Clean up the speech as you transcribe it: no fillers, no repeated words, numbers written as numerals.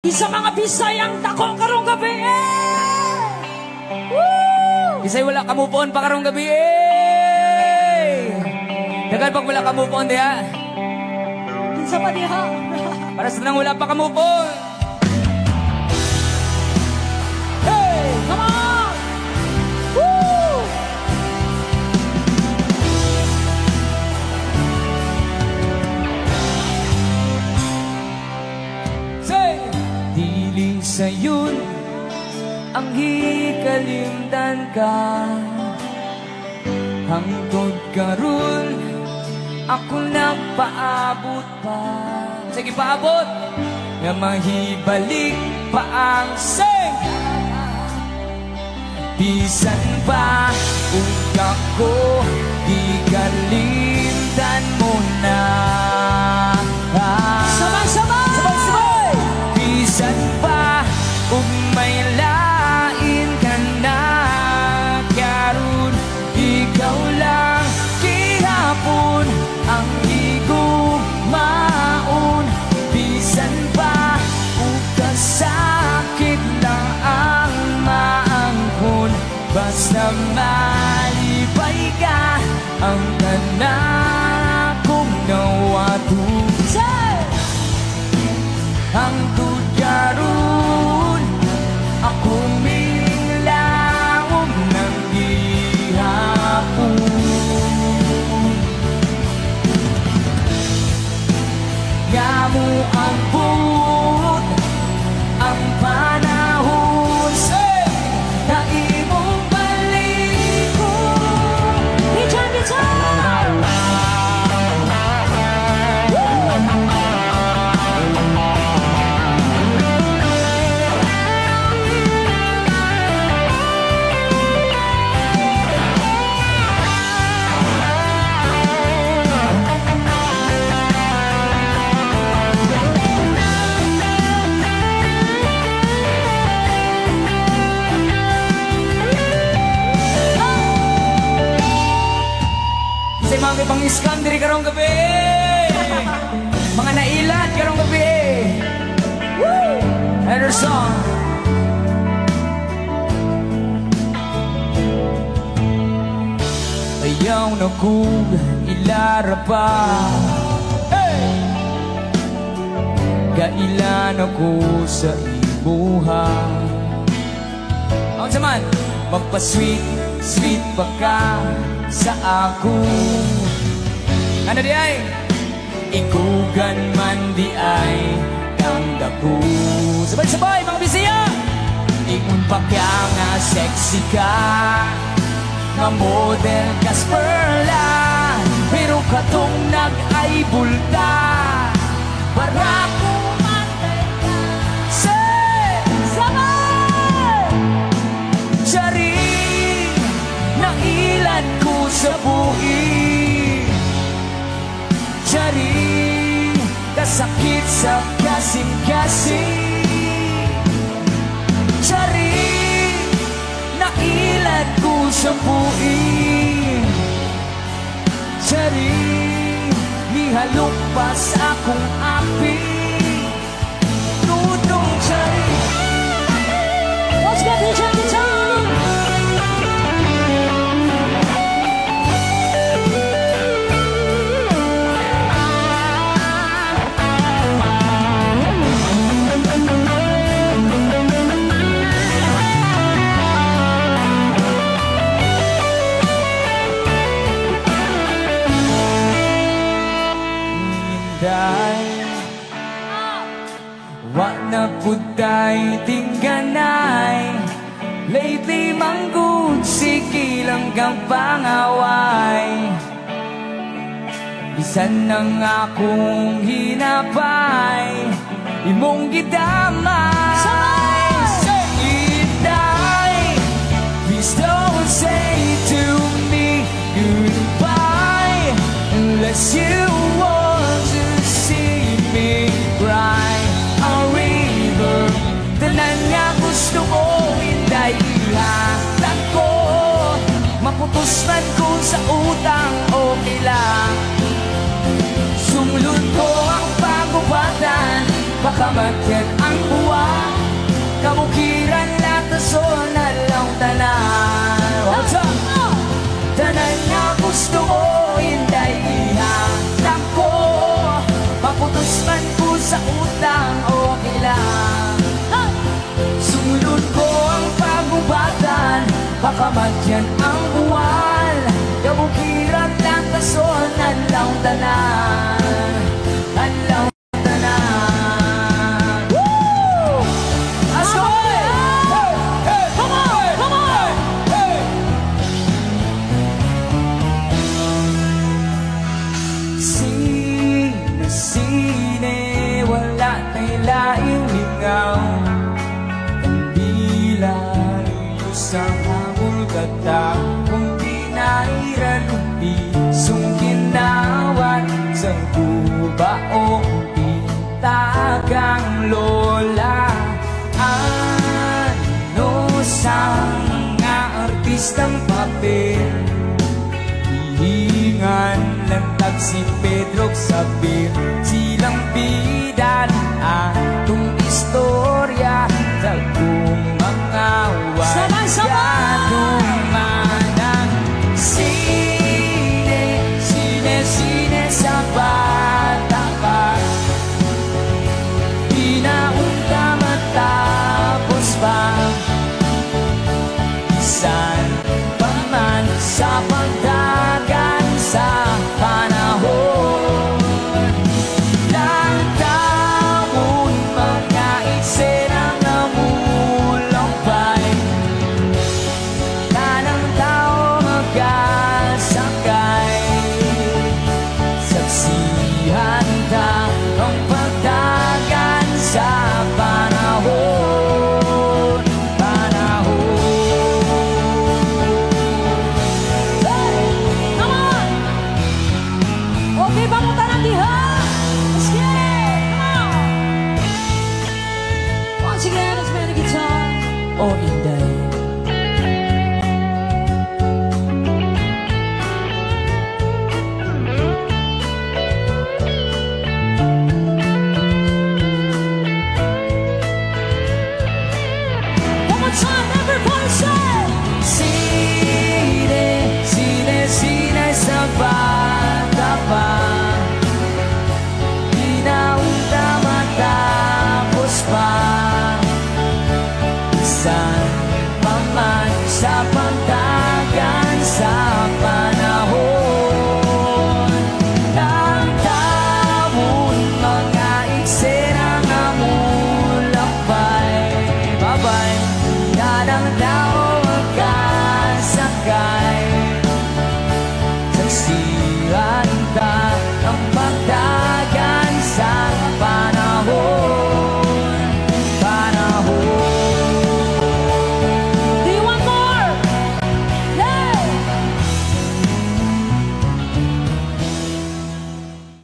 Isa mga Bisayang dako karong gabi Woo! Bisay wala ka move on pa karong gabi Dagan pag wala ka move on diha. Kinsa pa diha? Para sa nang wala pa ka move on. Hey! Come on! Woo! Say! Dili sa'yon ang hikalimtan ka, hangtod karon ako nagpaabot pa. Sige, paabot nga mahibalik pa ang sing. Bisan pa kung ako hikalimtan mo na. Sabay-sabay! Sabay-sabay! Bisan pa kung may lain ka na, karon ikaw lang gihapon ang higumaon. Bisan pa kung kasakit lang ang maangkon, basta malipay ka ang tanan kong nawatun. Ang tudyaron akong minglaom ng gihapon. Yamu ang buot ang panahon na imong balikon. Bijan, bijan! Mga pang-scam diri karong gabi, mga nailat karong gabi. Woo! Another song. Ayaw na kong ilara pa, hey! Kailan ako sa imuha. Ang saman, magpa-sweet, sweet pa ka sa ako. Ano di ay? Ikugan man di ay kang dako. Sabay-sabay mga Bisaya! Ingon pa ka nga sexy ka, nga model kas perla, pero katong nag-ay bulta para kumantay ka. Say! Sabay! Charing nailan ko sa buhi, charing kasakit sa kasing-kasing, charing nailan ko sa buhi, charing nihalok pa sa akong api. Tutong charing. Let's get bijan, bijan! Wa na putay tingganay, lately manggod sigilang kang pangaway. Bisan nang akong hinapay, imong gidamay. Say it die, please don't say to me goodbye unless you want to see me cry. Tanan nga gusto ko indahilatan ko, maputos man ko sa utang o kila. Sumulod ko ang pagubatan, baka magyan ang buwan. Pakamadyan ang buwan, kabukiran lang kason, anlaw tanan, anlaw tanan. Woo! Askoy! Come on! Come on! Sine, wala na'y laing lingaw, kandila sa hamul kata kung pinairanumpi sungkinawat sa kubao itagang lola. Ano sa mga artistang papel hihingan lantag si Pedro Sabir, silang bidal atong istorya sa kung mga Sabay-sabay! manang sine sa bata pa, pinaunta matapos pa, isan pa man sa pagdagan sa panahon. Lang taon mga eksenang namulampay, kanang tao magkasakay, saksihan ta ang pagdagan sa panahon, panahon. Come on! Okay, pamunta ng diha! Let's get it! Come on! Once again, let's play the guitar. O Inday,